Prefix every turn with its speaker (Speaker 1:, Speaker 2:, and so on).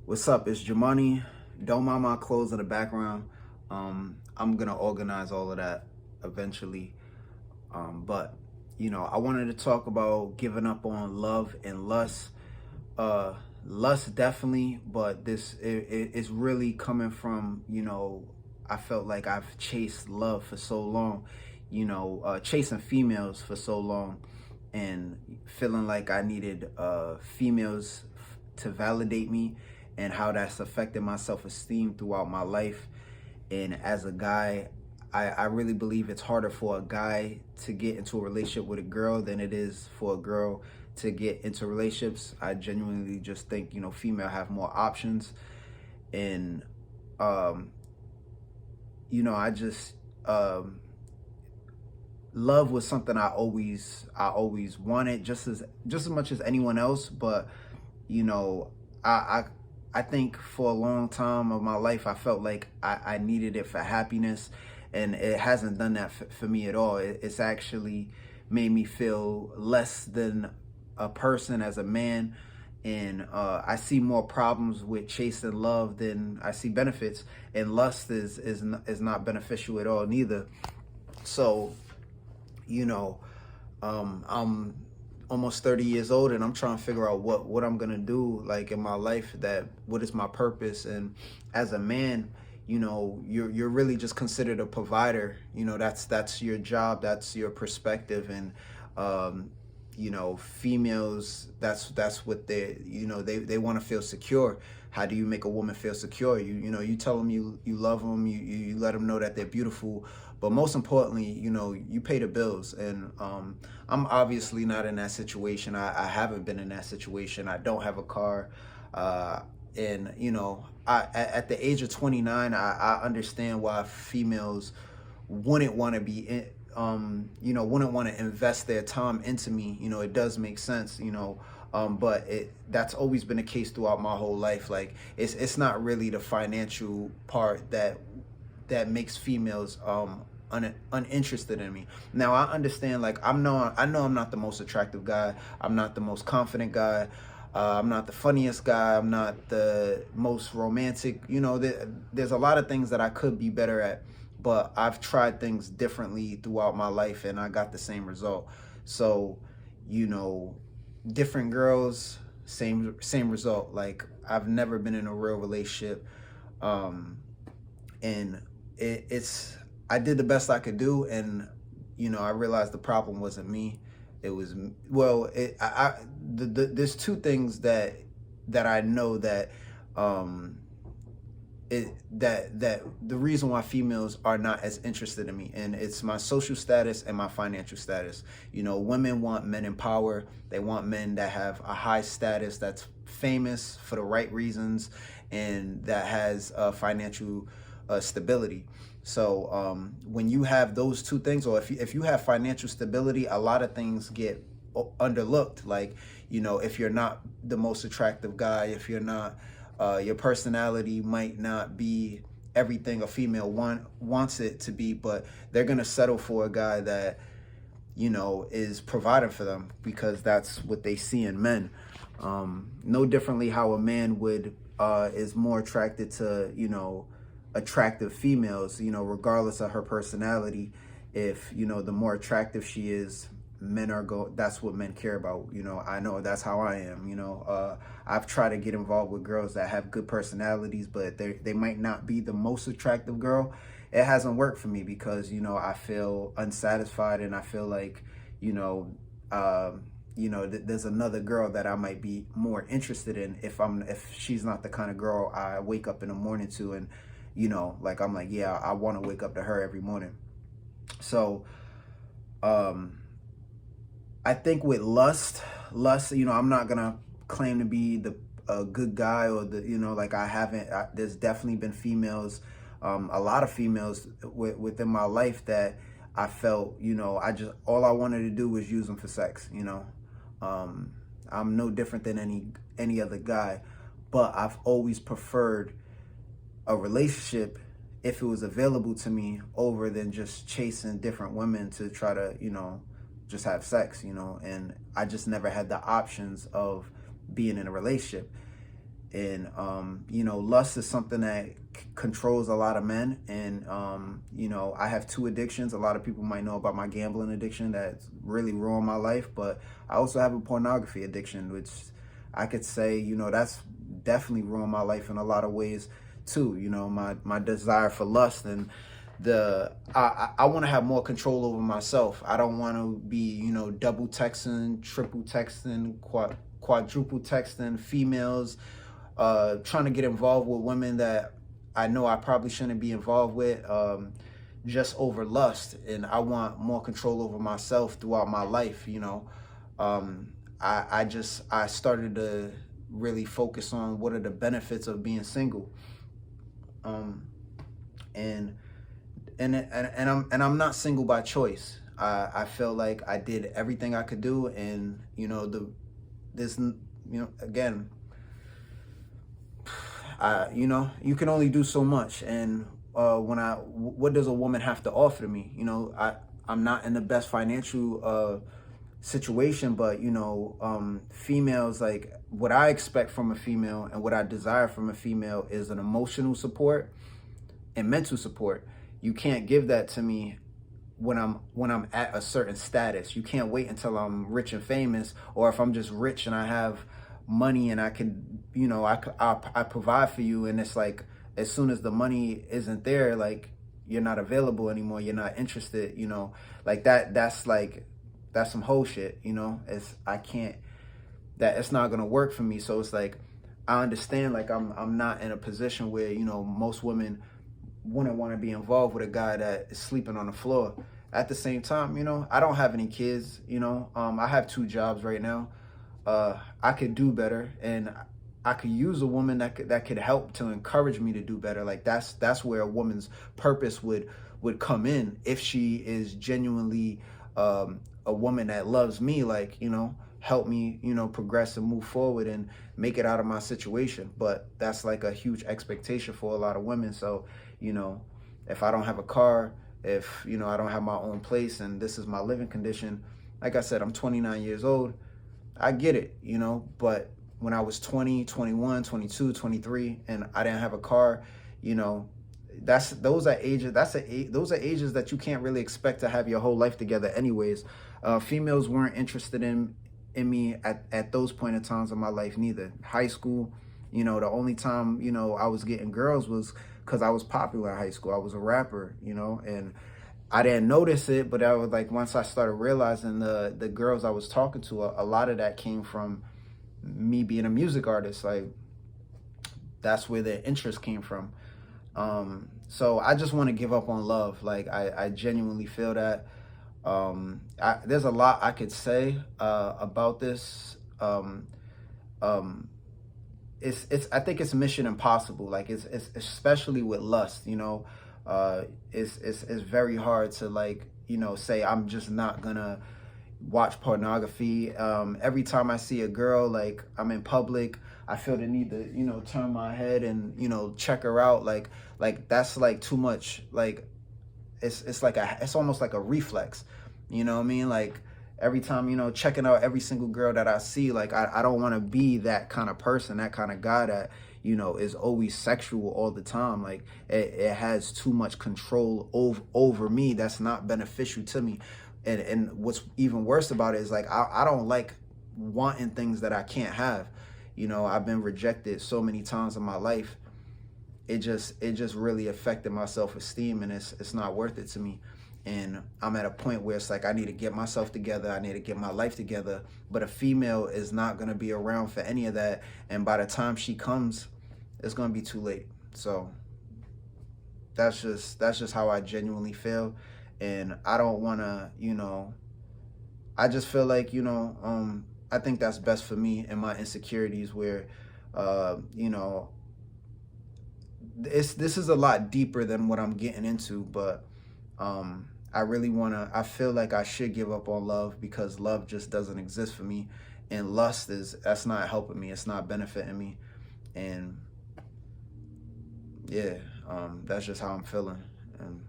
Speaker 1: What's up? It's Jumanne. Don't mind my clothes in the background. I'm gonna organize all of that eventually. But I wanted to talk about giving up on love and lust. Uh, Lust definitely, but it's really coming from I felt like I've chased love for so long, chasing females for so long, and feeling like I needed females to validate me, and how that's affected my self-esteem throughout my life. And as a guy, I really believe it's harder for a guy to get into a relationship with a girl than it is for a girl to get into relationships. I genuinely just think, female have more options. And, um, I just, love was something I always wanted just as much as anyone else. But, you know, I, I, I think for a long time of my life, I felt like I needed it for happiness, and it hasn't done that for me at all. It's actually made me feel less than a person as a man, and I see more problems with chasing love than I see benefits. And lust is not beneficial at all neither. So, you know, I'm almost 30 years old, and I'm trying to figure out what I'm gonna do like in my life. That what is my purpose? And as a man, you're really just considered a provider. That's your job, that's your perspective. And females, that's what they want to feel secure. How do you make a woman feel secure? You tell them you love them, you let them know that they're beautiful. But most importantly, you pay the bills. And I'm obviously not in that situation. I haven't been in that situation. I don't have a car. And at the age of 29, I understand why females wouldn't want to be in, wouldn't want to invest their time into me. It does make sense. But that's always been the case throughout my whole life. Like, it's not really the financial part that makes females uninterested in me. Now I understand, like, I know I'm not the most attractive guy. I'm not the most confident guy. I'm not the funniest guy. I'm not the most romantic. There's a lot of things that I could be better at, but I've tried things differently throughout my life, and I got the same result. So, you know, different girls, same result. Like, I've never been in a real relationship, um, and it's I did the best I could do. And I realized the problem wasn't me. It was, well, there's two things that I know that um that the reason why females are not as interested in me, and it's my social status and my financial status. Women want men in power. They want men that have a high status, that's famous for the right reasons, and that has financial stability. So when you have those two things, or if you have financial stability, a lot of things get underlooked. Like, if you're not the most attractive guy, if you're not, your personality might not be everything a female wants it to be, but they're gonna settle for a guy that is providing for them, because that's what they see in men. No differently how a man would is more attracted to attractive females, regardless of her personality. If the more attractive she is, that's what men care about. I know that's how I am. I've tried to get involved with girls that have good personalities, but they might not be the most attractive girl. It hasn't worked for me, because I feel unsatisfied, and I feel like there's another girl that I might be more interested in, if she's not the kind of girl I wake up in the morning to. And like, I'm like, yeah, I want to wake up to her every morning. So I think with lust, I'm not gonna claim to be the a good guy, or like, there's definitely been females, a lot of females within my life that I felt, all I wanted to do was use them for sex. I'm no different than any other guy, but I've always preferred a relationship, if it was available to me, over than just chasing different women to try to just have sex. And I just never had the options of being in a relationship. And you know, lust is something that controls a lot of men. And you know, I have two addictions. A lot of people might know about my gambling addiction that's really ruined my life, but I also have a pornography addiction, which I could say, you know, that's definitely ruined my life in a lot of ways too. You know, my desire for lust, and I want to have more control over myself. I don't want to be, you know, double texting, triple texting, quadruple texting females, trying to get involved with women that I know I probably shouldn't be involved with, just over lust. And I want more control over myself throughout my life. You know, I started to really focus on what are the benefits of being single, and I'm not single by choice. I feel like I did everything I could do, and you know, again, you know, you can only do so much. And what does a woman have to offer to me? You know, I'm not in the best financial situation, but you know, females, like what I expect from a female and what I desire from a female is an emotional support and mental support. You can't give that to me when I'm at a certain status. You can't wait until I'm rich and famous, or if I'm just rich and I have money and I can, you know, I provide for you, and it's like as soon as the money isn't there, like you're not available anymore, you're not interested, you know, like that's some whole shit, you know. It's not gonna work for me. So it's like I understand, like I'm not in a position where, you know, most women wouldn't want to be involved with a guy that is sleeping on the floor. At the same time, you know, I don't have any kids, you know. I have 2 jobs right now. I could do better, and I could use a woman that could help to encourage me to do better. Like that's where a woman's purpose would come in, if she is genuinely a woman that loves me, like, you know, help me, you know, progress and move forward and make it out of my situation. But that's like a huge expectation for a lot of women. So, you know, if I don't have a car, if, you know, I don't have my own place and this is my living condition, like I said, I'm 29 years old. I get it, you know, but when I was 20, 21, 22, 23, and I didn't have a car, you know, those are ages that you can't really expect to have your whole life together anyways. Females weren't interested in me at those point in times of my life neither. High school, you know, the only time, you know, I was getting girls was because I was popular in high school. I was a rapper, you know, and I didn't notice it, but I was like, once I started realizing the girls I was talking to, a lot of that came from me being a music artist. Like that's where the interest came from. So I just want to give up on love. Like I genuinely feel that. There's a lot I could say about this. I think it's mission impossible. Like it's especially with lust, you know. It's very hard to, like, you know, say I'm just not gonna watch pornography. Every time I see a girl, like I'm in public, I feel the need to, you know, turn my head and, you know, check her out. Like that's like too much. Like it's almost like a reflex. You know what I mean? Like every time, you know, checking out every single girl that I see, like I don't want to be that kind of person, that kind of guy that, you know, is always sexual all the time. Like it has too much control over me. That's not beneficial to me. And what's even worse about it is, like, I don't like wanting things that I can't have. You know, I've been rejected so many times in my life. It just really affected my self-esteem, and it's not worth it to me. And I'm at a point where it's like I need to get myself together. I need to get my life together. But a female is not going to be around for any of that. And by the time she comes, it's going to be too late. So that's just how I genuinely feel. And I don't want to, you know, I just feel like, you know, I think that's best for me and my insecurities, where, you know, this is a lot deeper than what I'm getting into, but I feel like I should give up on love, because love just doesn't exist for me. And lust that's not helping me. It's not benefiting me. And yeah, that's just how I'm feeling. And